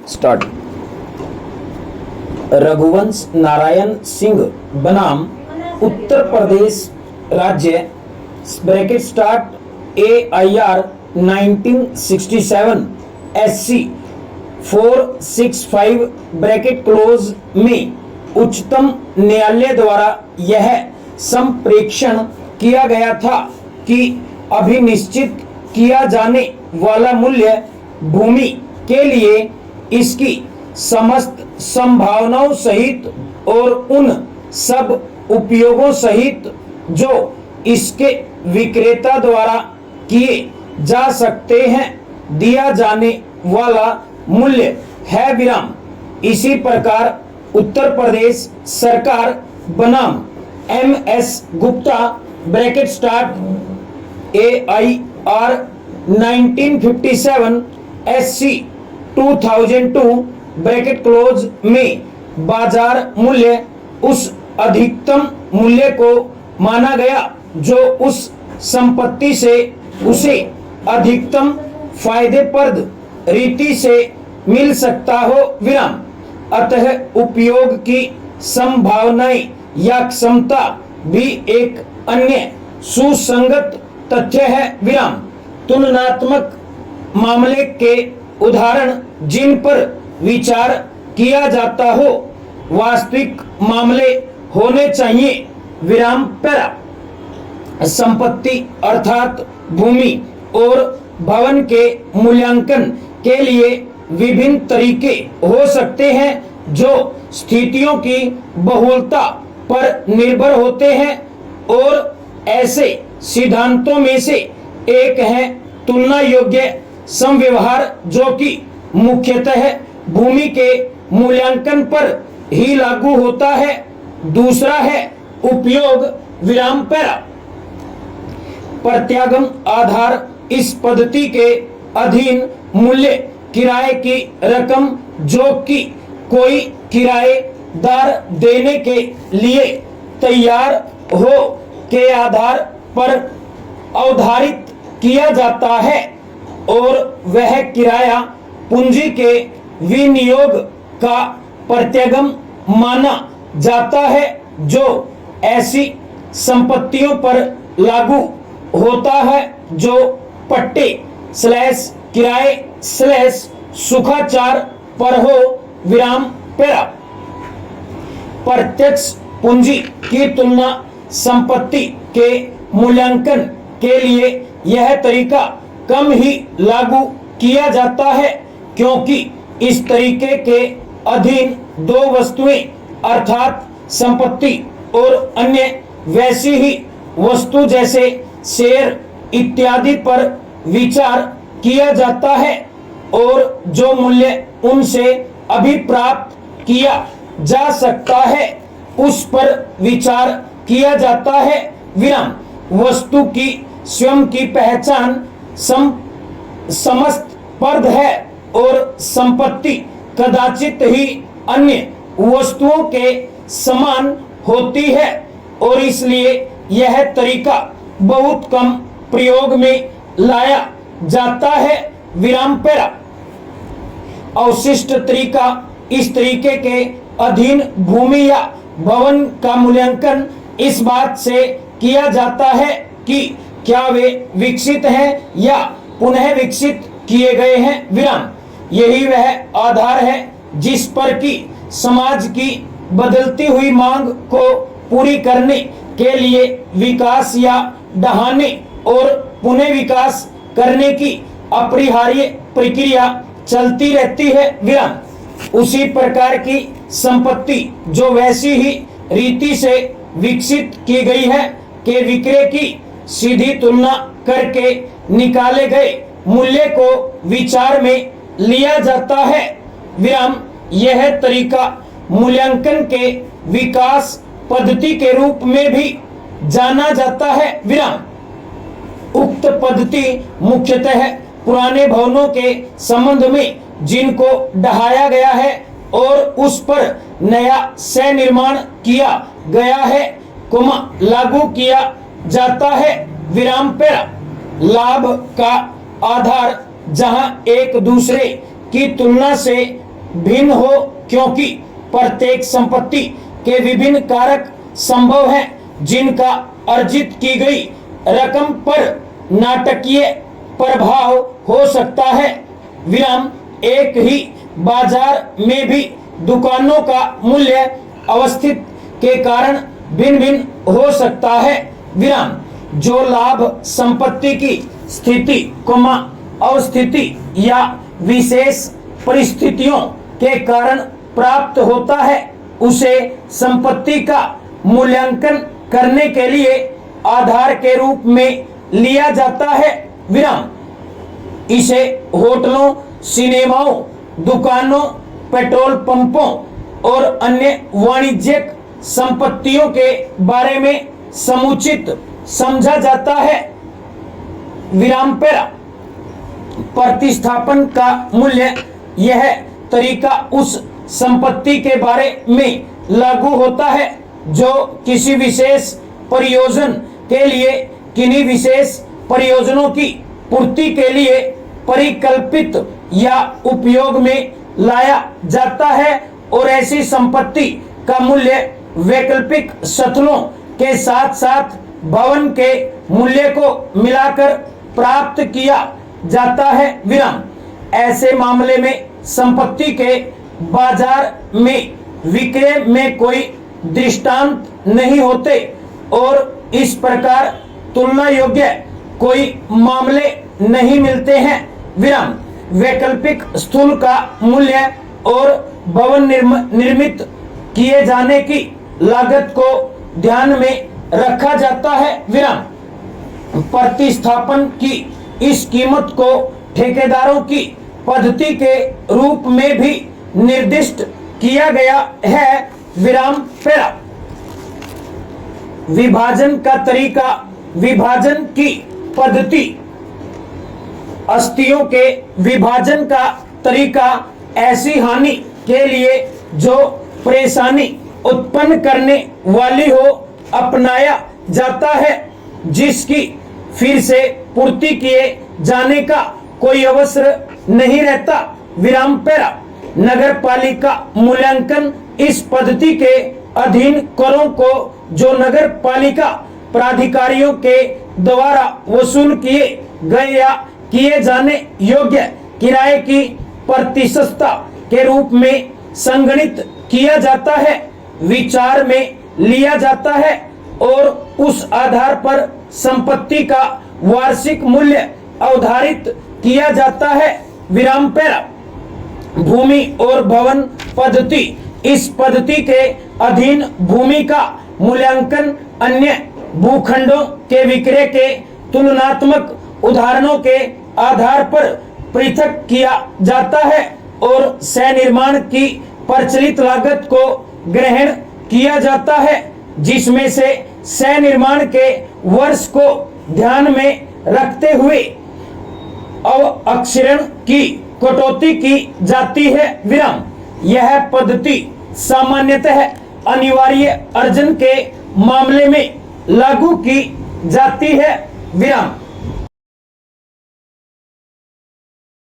Start. Raghuvansh Narayan Singh बनाम उत्तर प्रदेश राज्य bracket start AIR 1967 SC 465 bracket close में उच्चतम न्यायालय द्वारा यह संप्रेषण किया गया था कि अभिनिश्चित किया जाने वाला मूल्य भूमि के लिए इसकी समस्त संभावनाओं सहित और उन सब उपयोगों सहित जो इसके विक्रेता द्वारा किए जा सकते हैं दिया जाने वाला मूल्य है विराम। इसी प्रकार उत्तर प्रदेश सरकार बनाम MS Gupta bracket start AIR 1957 SC 2002 bracket close में बाजार मूल्य उस अधिकतम मूल्य को माना गया जो उस संपत्ति से उसे अधिकतम फायदेप्रद रीति से मिल सकता हो विराम। अतः उपयोग की संभावनाएं या क्षमता भी एक अन्य सुसंगत तथ्य है विराम। तुलनात्मक मामले के उदाहरण जिन पर विचार किया जाता हो वास्तविक मामले होने चाहिए विराम पैरा। संपत्ति अर्थात भूमि और भवन के मूल्यांकन के लिए विभिन्न तरीके हो सकते हैं जो स्थितियों की बहुलता पर निर्भर होते हैं और ऐसे सिद्धांतों में से एक है तुलना योग्य समव्यवहार जो कि मुख्यतः भूमि के मूल्यांकन पर ही लागू होता है। दूसरा है उपयोग विराम पैरा। प्रत्यागम आधार इस पद्धति के अधीन मूल्य किराए की रकम जो कि कोई किराएदार देने के लिए तैयार हो के आधार पर अवधारित किया जाता है और वह किराया पूंजी के विनियोग का प्रत्यागम माना जाता है जो ऐसी संपत्तियों पर लागू होता है जो पट्टे किराए सुखाचार पर हो विराम पैरा। प्रत्यक्ष पूंजी की तुलना संपत्ति के मूल्यांकन के लिए यह तरीका कम ही लागू किया जाता है क्योंकि इस तरीके के अधीन दो वस्तुएं अर्थात संपत्ति और अन्य वैसी ही वस्तु जैसे शेयर इत्यादि पर विचार किया जाता है और जो मूल्य उनसे अभी प्राप्त किया जा सकता है उस पर विचार किया जाता है विराम। वस्तु की स्वयं की पहचान समस्त पर्द है और संपत्ति कदाचित ही अन्य वस्तुओं के समान होती है और इसलिए यह तरीका बहुत कम प्रयोग में लाया जाता है विराम पैरा। अवशिष्ट तरीका इस तरीके के अधीन भूमि या भवन का मूल्यांकन इस बात से किया जाता है कि क्या वे विकसित हैं या पुनः विकसित किए गए हैं विराम। यही वह आधार है जिस पर कि समाज की बदलती हुई मांग को पूरी करने के लिए विकास या ढहाने और पुनः विकास करने की अपरिहार्य प्रक्रिया चलती रहती है विराम। उसी प्रकार की संपत्ति जो वैसी ही रीति से विकसित की गई है के विक्रय की सीधी तुलना करके निकाले गए मूल्य को विचार में लिया जाता है विराम। यह तरीका मूल्यांकन के विकास पद्धति के रूप में भी जाना जाता है विराम। उक्त पद्धति मुख्यतः पुराने भवनों के संबंध में जिनको ढहाया गया है और उस पर नया सह निर्माण किया गया है लागू किया जाता है विराम पैरा। लाभ का आधार जहां एक दूसरे की तुलना से भिन्न हो, क्योंकि प्रत्येक संपत्ति के विभिन्न कारक संभव हैं जिनका अर्जित की गई रकम पर नाटकीय प्रभाव हो सकता है। विराम एक ही बाजार में भी दुकानों का मूल्य अवस्थित के कारण भिन्न भिन्न हो सकता है। विराम जो लाभ संपत्ति की स्थिति अवस्थिति या विशेष परिस्थितियों के कारण प्राप्त होता है उसे संपत्ति का मूल्यांकन करने के लिए आधार के रूप में लिया जाता है। विराम इसे होटलों, सिनेमाओं, दुकानों, पेट्रोल पंपों और अन्य वाणिज्यिक संपत्तियों के बारे में समुचित समझा जाता है। विराम पेरा प्रतिस्थापन का मूल्य यह तरीका उस संपत्ति के बारे में लागू होता है जो किसी विशेष प्रयोजन के लिए किन्हीं विशेष प्रयोजनों की पूर्ति के लिए परिकल्पित या उपयोग में लाया जाता है और ऐसी संपत्ति का मूल्य वैकल्पिक शर्तों के साथ साथ भवन के मूल्य को मिलाकर प्राप्त किया जाता है। विराम ऐसे मामले में संपत्ति के बाजार में विक्रय में कोई दृष्टांत नहीं होते और इस प्रकार तुलना योग्य कोई मामले नहीं मिलते हैं। विराम वैकल्पिक स्थूल का मूल्य और भवन निर्मित किए जाने की लागत को ध्यान में रखा जाता है। विराम प्रतिस्थापन की इस कीमत को ठेकेदारों की पद्धति के रूप में भी निर्दिष्ट किया गया है। विराम पेरा विभाजन का तरीका विभाजन की पद्धति आस्तियों के विभाजन का तरीका ऐसी हानि के लिए जो परेशानी उत्पन्न करने वाली हो अपनाया जाता है जिसकी फिर से पूर्ति किए जाने का कोई अवसर नहीं रहता। विराम पेरा नगर पालिका मूल्यांकन इस पद्धति के अधीन करों को जो नगर पालिका प्राधिकारियों के द्वारा वसूल किए गए या किए जाने योग्य किराए की प्रतिशतता के रूप में संगणित किया जाता है, विचार में लिया जाता है और उस आधार पर संपत्ति का वार्षिक मूल्य अवधारित किया जाता है। विराम पेरा भूमि और भवन पद्धति इस पद्धति के अधीन भूमि का मूल्यांकन अन्य भूखंडों के विक्रय के तुलनात्मक उदाहरणों के आधार पर पृथक किया जाता है और सह निर्माण की प्रचलित लागत को ग्रहण किया जाता है जिसमें से सह निर्माण के वर्ष को ध्यान में रखते हुए अवक्षरण की कटौती की जाती है। विराम यह पद्धति सामान्यतः अनिवार्य अर्जन के मामले में लागू की जाती है। विराम